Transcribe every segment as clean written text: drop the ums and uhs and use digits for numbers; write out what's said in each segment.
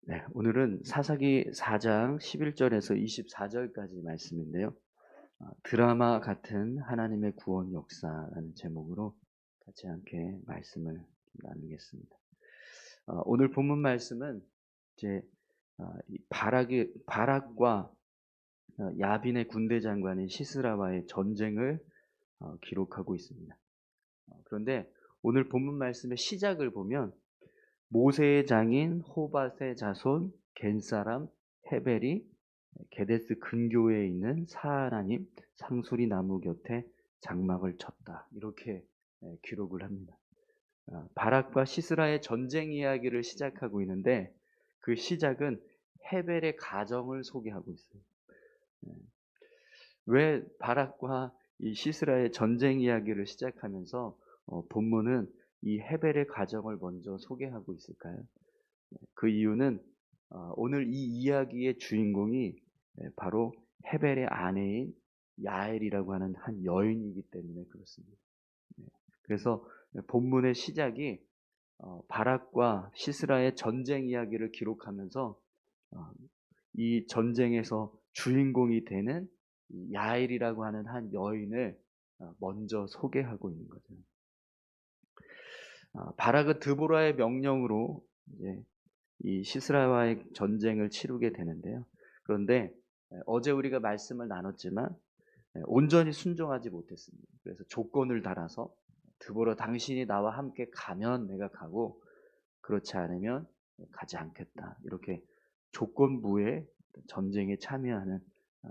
네, 오늘은 사사기 4장 11절에서 24절까지 말씀인데요. 드라마 같은 하나님의 구원 역사라는 제목으로 같이 함께 말씀을 나누겠습니다. 오늘 본문 말씀은 이제 이 바락과 야빈의 군대 장관인 시스라와의 전쟁을 기록하고 있습니다. 그런데 오늘 본문 말씀의 시작을 보면 모세의 장인 호밧의 자손 겐사람 헤벨이 게데스 근교에 있는 사하나님 상수리 나무 곁에 장막을 쳤다. 이렇게 기록을 합니다. 바락과 시스라의 전쟁 이야기를 시작하고 있는데 그 시작은 헤벨의 가정을 소개하고 있어요. 왜 바락과 이 시스라의 전쟁 이야기를 시작하면서 본문은 이 헤벨의 가정을 먼저 소개하고 있을까요? 그 이유는 오늘 이 이야기의 주인공이 바로 헤벨의 아내인 야엘이라고 하는 한 여인이기 때문에 그렇습니다. 네. 그래서 본문의 시작이 바락과 시스라의 전쟁 이야기를 기록하면서 어, 이 전쟁에서 주인공이 되는 이 야엘이라고 하는 한 여인을 먼저 소개하고 있는 거죠. 바락은 드보라의 명령으로 이제 이 시스라와의 전쟁을 치르게 되는데요. 그런데 어제 우리가 말씀을 나눴지만 온전히 순종하지 못했습니다. 그래서 조건을 달아서 드보라 당신이 나와 함께 가면 내가 가고 그렇지 않으면 가지 않겠다. 이렇게 조건부에 전쟁에 참여하는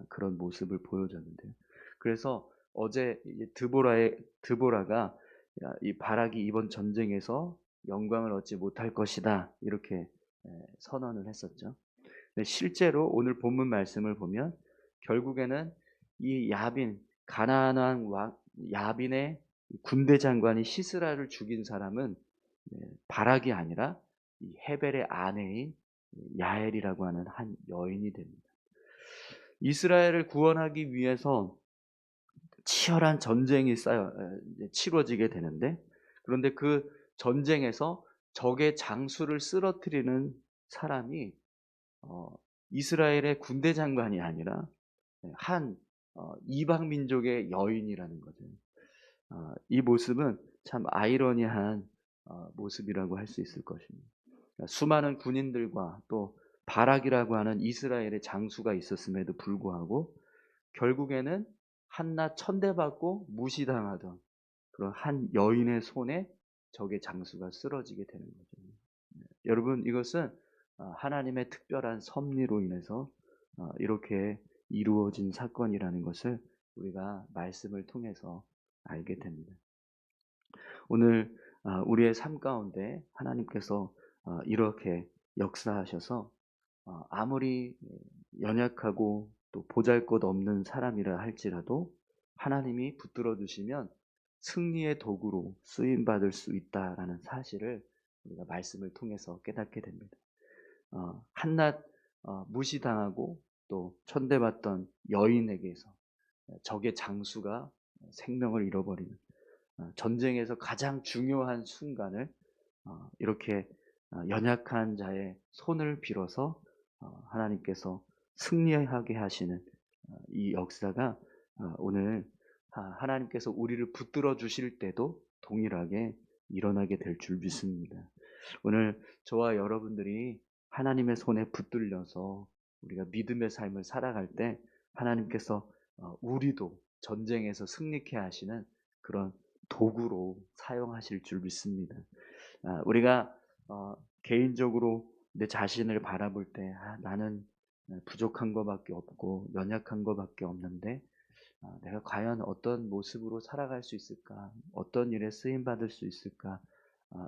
그런 모습을 보여줬는데요. 그래서 어제 드보라가 이 바락이 이번 전쟁에서 영광을 얻지 못할 것이다. 이렇게 선언을 했었죠. 근데 실제로 오늘 본문 말씀을 보면 결국에는 이 가나안 왕 야빈의 군대 장관이 시스라를 죽인 사람은 바락이 아니라 이 헤벨의 아내인 야엘이라고 하는 한 여인이 됩니다. 이스라엘을 구원하기 위해서 치열한 전쟁이 치러지게 되는데 그런데 그 전쟁에서 적의 장수를 쓰러뜨리는 사람이 이스라엘의 군대 장관이 아니라 한 이방 민족의 여인이라는 거죠. 이 모습은 참 아이러니한 모습이라고 할 수 있을 것입니다. 그러니까 수많은 군인들과 또 바락이라고 하는 이스라엘의 장수가 있었음에도 불구하고 결국에는 한낱 천대받고 무시당하던 그런 한 여인의 손에 적의 장수가 쓰러지게 되는 거죠. 여러분 이것은 하나님의 특별한 섭리로 인해서 이렇게 이루어진 사건이라는 것을 우리가 말씀을 통해서 알게 됩니다. 오늘 우리의 삶 가운데 하나님께서 이렇게 역사하셔서 아무리 연약하고 또 보잘것없는 사람이라 할지라도 하나님이 붙들어 주시면 승리의 도구로 쓰임 받을 수 있다라는 사실을 우리가 말씀을 통해서 깨닫게 됩니다. 한낱 무시당하고 또 천대받던 여인에게서 적의 장수가 생명을 잃어버리는 전쟁에서 가장 중요한 순간을 이렇게 연약한 자의 손을 빌어서 하나님께서 승리하게 하시는 이 역사가 오늘 하나님께서 우리를 붙들어 주실 때도 동일하게 일어나게 될 줄 믿습니다. 오늘 저와 여러분들이 하나님의 손에 붙들려서 우리가 믿음의 삶을 살아갈 때 하나님께서 우리도 전쟁에서 승리케 하시는 그런 도구로 사용하실 줄 믿습니다. 우리가 개인적으로 내 자신을 바라볼 때 나는 부족한 것밖에 없고 연약한 것밖에 없는데 내가 과연 어떤 모습으로 살아갈 수 있을까? 어떤 일에 쓰임 받을 수 있을까?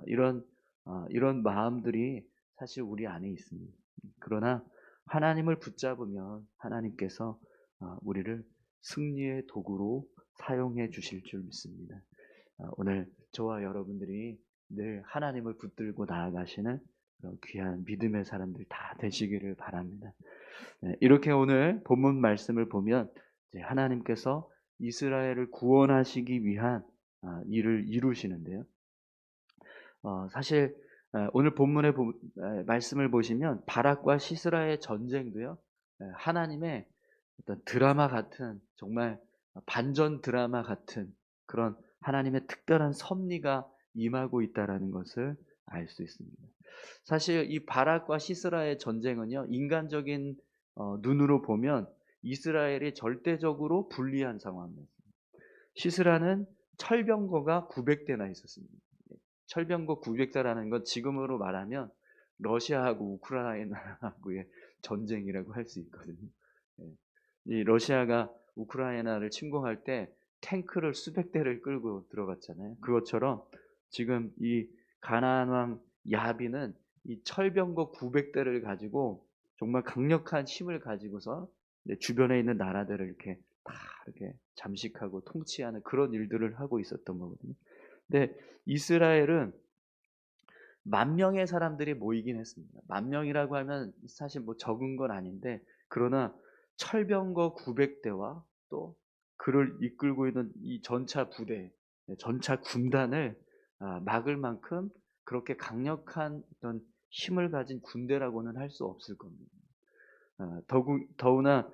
이런 마음들이 사실 우리 안에 있습니다. 그러나 하나님을 붙잡으면 하나님께서 우리를 승리의 도구로 사용해 주실 줄 믿습니다. 오늘 저와 여러분들이 늘 하나님을 붙들고 나아가시는 그런 귀한 믿음의 사람들 다 되시기를 바랍니다. 이렇게 오늘 본문 말씀을 보면 이제 하나님께서 이스라엘을 구원하시기 위한 일을 이루시는데요. 사실 오늘 본문의 말씀을 보시면 바락과 시스라의 전쟁도요. 하나님의 어떤 드라마 같은, 정말 반전 드라마 같은 그런 하나님의 특별한 섭리가 임하고 있다라는 것을 알 수 있습니다. 사실 이 바락과 시스라의 전쟁은요, 인간적인 눈으로 보면 이스라엘이 절대적으로 불리한 상황이었습니다. 시스라는 철병거가 900대나 있었습니다. 철병거 900대라는 건 지금으로 말하면 러시아하고 우크라이나하고의 전쟁이라고 할 수 있거든요. 예. 이 러시아가 우크라이나를 침공할 때 탱크를 수백 대를 끌고 들어갔잖아요. 그것처럼 지금 이 가나안 왕 야빈은 이 철병거 900대를 가지고 정말 강력한 힘을 가지고서 주변에 있는 나라들을 이렇게 다 이렇게 잠식하고 통치하는 그런 일들을 하고 있었던 거거든요. 근데 이스라엘은 10,000명의 사람들이 모이긴 했습니다. 10,000명이라고 하면 사실 뭐 적은 건 아닌데, 그러나 철병거 900대와 또 그를 이끌고 있는 이 전차 부대, 전차 군단을 막을 만큼 그렇게 강력한 어떤 힘을 가진 군대라고는 할 수 없을 겁니다. 더구나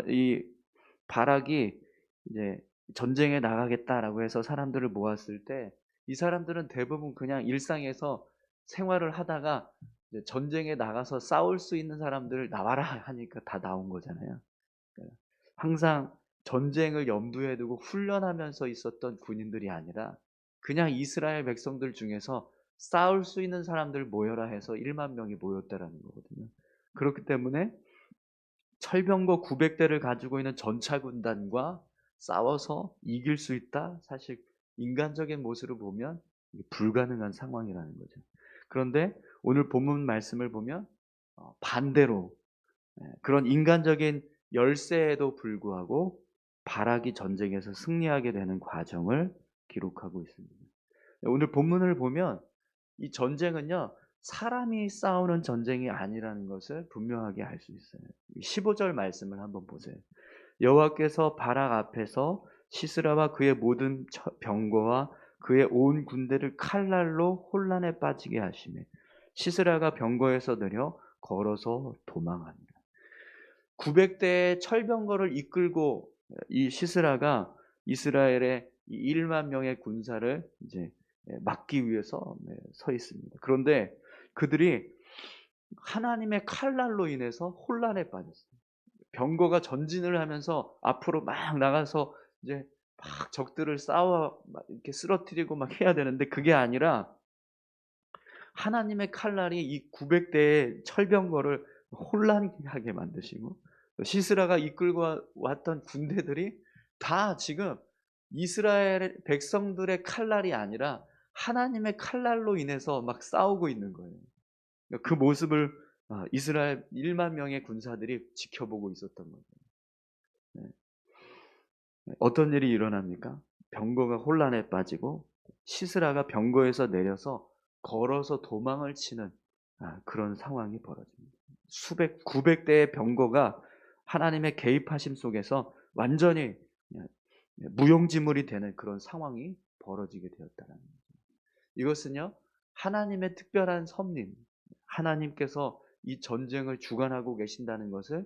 이 바락이 이제 전쟁에 나가겠다라고 해서 사람들을 모았을 때 이 사람들은 대부분 그냥 일상에서 생활을 하다가 이제 전쟁에 나가서 싸울 수 있는 사람들을 나와라 하니까 다 나온 거잖아요. 그러니까 항상 전쟁을 염두에 두고 훈련하면서 있었던 군인들이 아니라 그냥 이스라엘 백성들 중에서 싸울 수 있는 사람들 모여라 해서 10,000명이 모였다라는 거거든요. 그렇기 때문에 철병거 900대를 가지고 있는 전차 군단과 싸워서 이길 수 있다? 사실 인간적인 모습으로 보면 이게 불가능한 상황이라는 거죠. 그런데 오늘 본문 말씀을 보면 반대로 그런 인간적인 열세에도 불구하고 바락이 전쟁에서 승리하게 되는 과정을 기록하고 있습니다. 오늘 본문을 보면 이 전쟁은요, 사람이 싸우는 전쟁이 아니라는 것을 분명하게 알 수 있어요. 15절 말씀을 한번 보세요. 여호와께서 바락 앞에서 시스라와 그의 모든 병거와 그의 온 군대를 칼날로 혼란에 빠지게 하시매 시스라가 병거에서 내려 걸어서 도망합니다. 900대의 철병거를 이끌고 이 시스라가 이스라엘의 1만 명의 군사를 이제 막기 위해서 서 있습니다. 그런데 그들이 하나님의 칼날로 인해서 혼란에 빠졌어요. 병거가 전진을 하면서 앞으로 막 나가서 이제 막 적들을 싸워 막 이렇게 쓰러뜨리고 막 해야 되는데, 그게 아니라 하나님의 칼날이 이 900대의 철병거를 혼란하게 만드시고, 시스라가 이끌고 왔던 군대들이 다 지금 이스라엘 백성들의 칼날이 아니라 하나님의 칼날로 인해서 막 싸우고 있는 거예요. 그 모습을 이스라엘 1만 명의 군사들이 지켜보고 있었던 거죠. 네. 어떤 일이 일어납니까? 병거가 혼란에 빠지고 시스라가 병거에서 내려서 걸어서 도망을 치는 그런 상황이 벌어집니다. 900대의 병거가 하나님의 개입하심 속에서 완전히 무용지물이 되는 그런 상황이 벌어지게 되었다는 거죠. 이것은요, 하나님의 특별한 섭리, 하나님께서 이 전쟁을 주관하고 계신다는 것을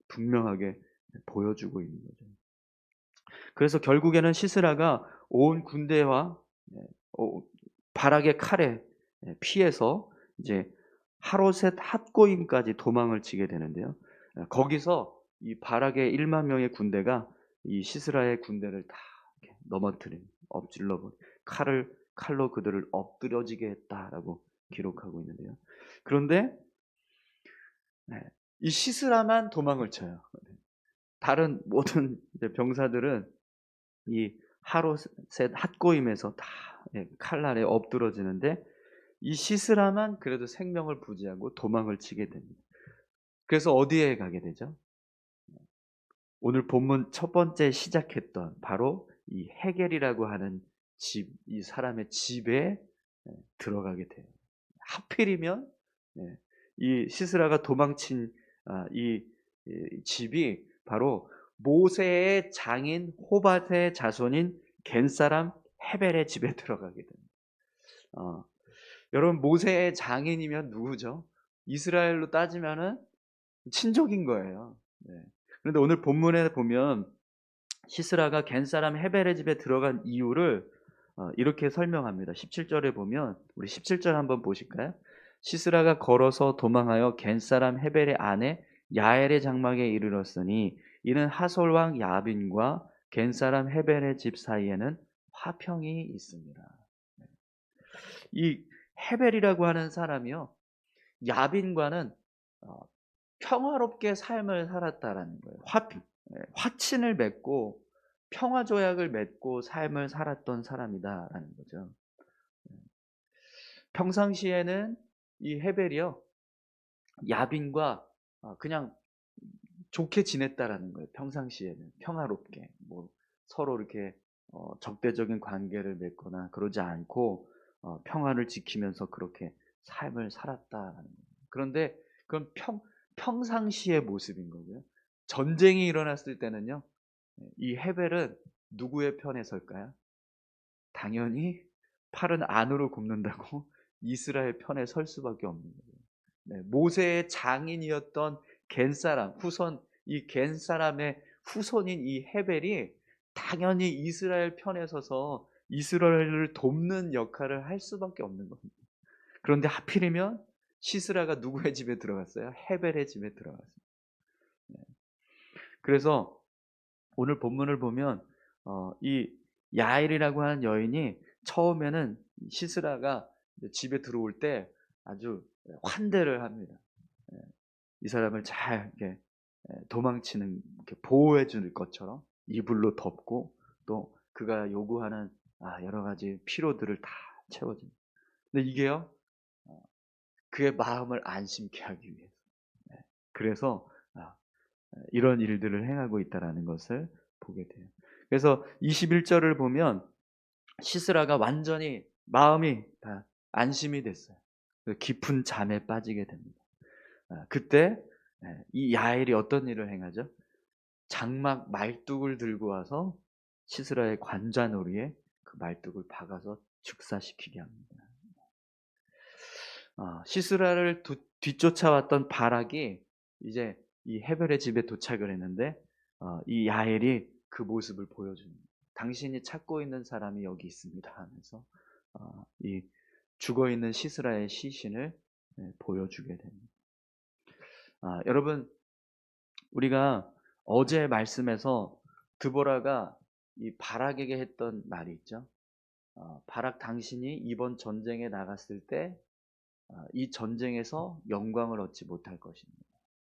분명하게 보여주고 있는 거죠. 그래서 결국에는 시스라가 온 군대와 바락의 칼에 피해서 이제 하로셋 핫고임까지 도망을 치게 되는데요. 거기서 이 바락의 1만 명의 군대가 이 시스라의 군대를 다 이렇게 넘어뜨린, 엎질러 버린, 칼로 그들을 엎드려지게 했다라고 기록하고 있는데요. 그런데 이 시스라만 도망을 쳐요. 다른 모든 병사들은 이 하로셋 핫고임에서 다 칼날에 엎드러지는데 이 시스라만 그래도 생명을 부지하고 도망을 치게 됩니다. 그래서 어디에 가게 되죠? 오늘 본문 첫 번째 시작했던 바로 이 헤겔이라고 하는 집, 이 사람의 집에 들어가게 돼요. 하필이면 이 시스라가 도망친 이 집이 바로 모세의 장인 호밧의 자손인 겐 사람 헤벨의 집에 들어가게 됩니다. 여러분 모세의 장인이면 누구죠? 이스라엘로 따지면은 친족인 거예요. 네. 그런데 오늘 본문에 보면 시스라가 겐 사람 헤벨의 집에 들어간 이유를 이렇게 설명합니다. 17절에 보면 우리 17절 한번 보실까요? 시스라가 걸어서 도망하여 겐 사람 헤벨의 아내 야엘의 장막에 이르렀으니 이는 하솔 왕 야빈과 겐 사람 헤벨의 집 사이에는 화평이 있습니다. 이 헤벨이라고 하는 사람이요, 야빈과는 어, 평화롭게 삶을 살았다라는 거예요. 화친을 맺고 평화 조약을 맺고 삶을 살았던 사람이다라는 거죠. 평상시에는 이 헤벨이요, 야빈과 그냥 좋게 지냈다라는 거예요. 평상시에는 평화롭게 뭐 서로 이렇게 적대적인 관계를 맺거나 그러지 않고 평화를 지키면서 그렇게 삶을 살았다라는 거예요. 그런데 그건 평상시의 모습인 거고요. 전쟁이 일어났을 때는요, 이 헤벨은 누구의 편에 설까요? 당연히 팔은 안으로 굽는다고 이스라엘 편에 설 수밖에 없는 거예요. 네, 모세의 장인이었던 겐 사람, 이 겐 사람의 후손인 이 헤벨이 당연히 이스라엘 편에 서서 이스라엘을 돕는 역할을 할 수밖에 없는 겁니다. 그런데 하필이면 시스라가 누구의 집에 들어갔어요? 헤벨의 집에 들어갔어요. 네. 그래서 오늘 본문을 보면 이 야엘이라고 하는 여인이 처음에는 시스라가 집에 들어올 때 아주 환대를 합니다. 예, 이 사람을 잘 이렇게 도망치는, 이렇게 보호해 줄 것처럼 이불로 덮고 또 그가 요구하는 여러 가지 필요들을 다 채워줍니다. 근데 이게요, 그의 마음을 안심케 하기 위해서. 예, 그래서 이런 일들을 행하고 있다라는 것을 보게 돼요. 그래서 21절을 보면 시스라가 완전히 마음이 다 안심이 됐어요. 깊은 잠에 빠지게 됩니다. 그때 이 야엘이 어떤 일을 행하죠? 장막 말뚝을 들고 와서 시스라의 관자놀이에 그 말뚝을 박아서 축사시키게 합니다. 시스라를 뒤쫓아왔던 바락이 이제 이 헤벨의 집에 도착을 했는데 이 야엘이 그 모습을 보여줍니다. 당신이 찾고 있는 사람이 여기 있습니다 하면서 이 죽어있는 시스라의 시신을 보여주게 됩니다. 여러분, 우리가 어제 말씀에서 드보라가 이 바락에게 했던 말이 있죠. 바락 당신이 이번 전쟁에 나갔을 때 이 전쟁에서 영광을 얻지 못할 것입니다.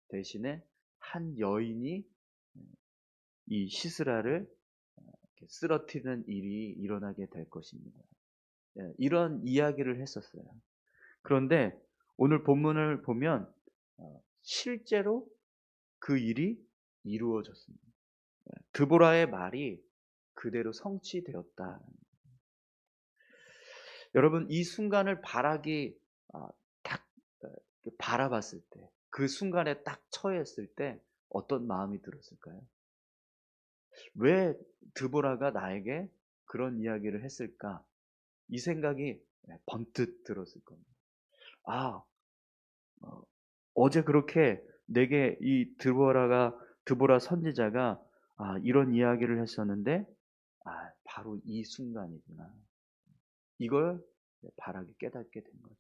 대신에 한 여인이 이 시스라를 쓰러뜨리는 일이 일어나게 될 것입니다. 이런 이야기를 했었어요. 그런데 오늘 본문을 보면 실제로 그 일이 이루어졌습니다. 드보라의 말이 그대로 성취되었다. 여러분, 이 순간을 바락이 딱 바라봤을 때, 그 순간에 딱 처했을 때 어떤 마음이 들었을까요? 왜 드보라가 나에게 그런 이야기를 했을까? 이 생각이 번뜩 들었을 겁니다. 아, 어제 그렇게 내게 이 드보라 선지자가 이런 이야기를 했었는데 바로 이 순간이구나. 이걸 바라기 깨닫게 된 거죠.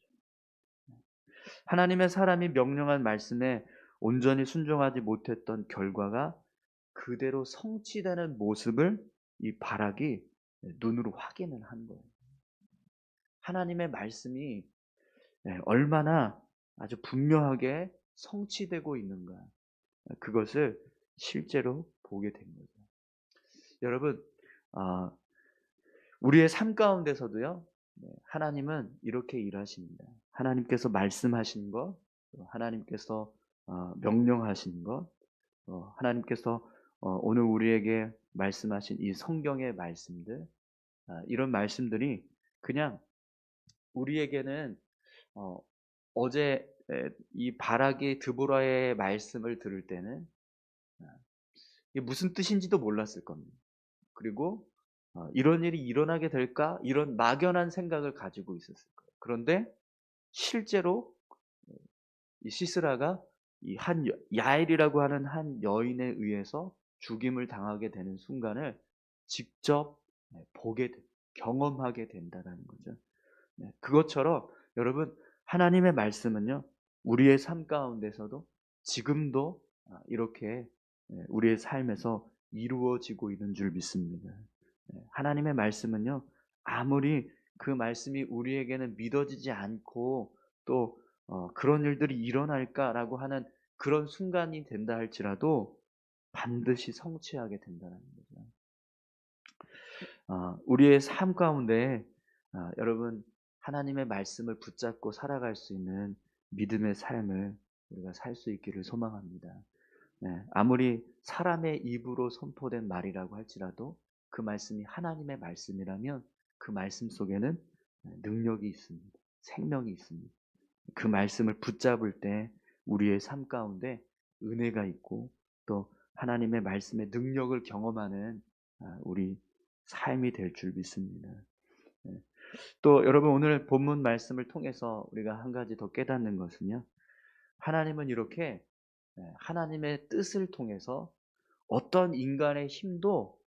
하나님의 사람이 명령한 말씀에 온전히 순종하지 못했던 결과가 그대로 성취되는 모습을 이 바락이 눈으로 확인을 한 거예요. 하나님의 말씀이 얼마나 아주 분명하게 성취되고 있는가, 그것을 실제로 보게 된 거죠. 여러분, 우리의 삶 가운데서도요, 하나님은 이렇게 일하십니다. 하나님께서 말씀하신 것, 하나님께서 명령하신 것, 하나님께서 오늘 우리에게 말씀하신 이 성경의 말씀들, 이런 말씀들이 그냥 우리에게는 어제 이 바락이 드보라의 말씀을 들을 때는 이게 무슨 뜻인지도 몰랐을 겁니다. 그리고 이런 일이 일어나게 될까? 이런 막연한 생각을 가지고 있었을 거예요. 그런데 실제로 이 시스라가 이 한 야엘이라고 하는 한 여인에 의해서 죽임을 당하게 되는 순간을 직접 보게 경험하게 된다라는 거죠. 그것처럼 여러분 하나님의 말씀은요. 우리의 삶 가운데서도 지금도 이렇게 우리의 삶에서 이루어지고 있는 줄 믿습니다. 하나님의 말씀은요. 아무리 그 말씀이 우리에게는 믿어지지 않고 또 그런 일들이 일어날까라고 하는 그런 순간이 된다 할지라도 반드시 성취하게 된다는 거죠. 우리의 삶 가운데 여러분 하나님의 말씀을 붙잡고 살아갈 수 있는 믿음의 삶을 우리가 살 수 있기를 소망합니다. 아무리 사람의 입으로 선포된 말이라고 할지라도 그 말씀이 하나님의 말씀이라면 그 말씀 속에는 능력이 있습니다. 생명이 있습니다. 그 말씀을 붙잡을 때 우리의 삶 가운데 은혜가 있고 또 하나님의 말씀의 능력을 경험하는 우리 삶이 될 줄 믿습니다. 또 여러분 오늘 본문 말씀을 통해서 우리가 한 가지 더 깨닫는 것은요. 하나님은 이렇게 하나님의 뜻을 통해서 어떤 인간의 힘도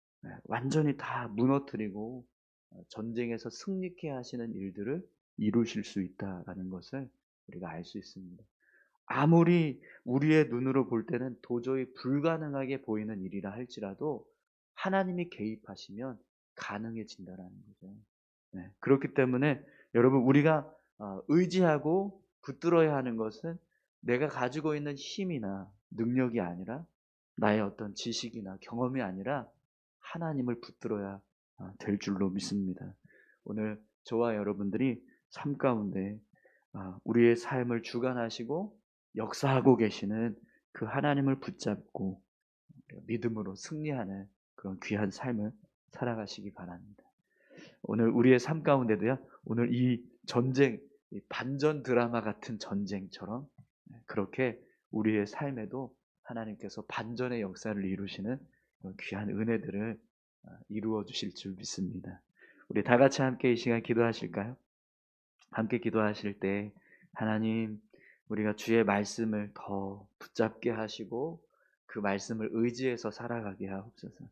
완전히 다 무너뜨리고 전쟁에서 승리케 하시는 일들을 이루실 수 있다라는 것을 우리가 알 수 있습니다. 아무리 우리의 눈으로 볼 때는 도저히 불가능하게 보이는 일이라 할지라도 하나님이 개입하시면 가능해진다라는 거죠. 그렇기 때문에 여러분 우리가 의지하고 붙들어야 하는 것은 내가 가지고 있는 힘이나 능력이 아니라 나의 어떤 지식이나 경험이 아니라 하나님을 붙들어야 될 줄로 믿습니다. 오늘 저와 여러분들이 삶 가운데 우리의 삶을 주관하시고 역사하고 계시는 그 하나님을 붙잡고 믿음으로 승리하는 그런 귀한 삶을 살아가시기 바랍니다. 오늘 우리의 삶 가운데도요. 오늘 이 전쟁, 이 반전 드라마 같은 전쟁처럼 그렇게 우리의 삶에도 하나님께서 반전의 역사를 이루시는 그런 귀한 은혜들을 이루어 주실 줄 믿습니다. 우리 다 같이 함께 이 시간 기도하실까요? 함께 기도하실 때 하나님 우리가 주의 말씀을 더 붙잡게 하시고 그 말씀을 의지해서 살아가게 하옵소서.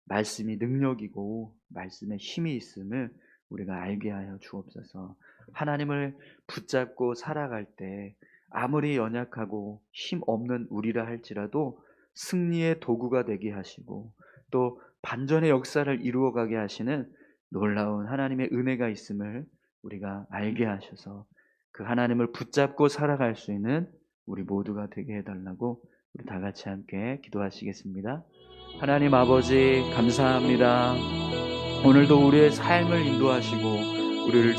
말씀이 능력이고 말씀에 힘이 있음을 우리가 알게 하여 주옵소서. 하나님을 붙잡고 살아갈 때 아무리 연약하고 힘 없는 우리라 할지라도 승리의 도구가 되게 하시고 또 반전의 역사를 이루어가게 하시는 놀라운 하나님의 은혜가 있음을 우리가 알게 하셔서 그 하나님을 붙잡고 살아갈 수 있는 우리 모두가 되게 해달라고 우리 다 같이 함께 기도하시겠습니다. 하나님 아버지 감사합니다. 오늘도 우리의 삶을 인도하시고 우리를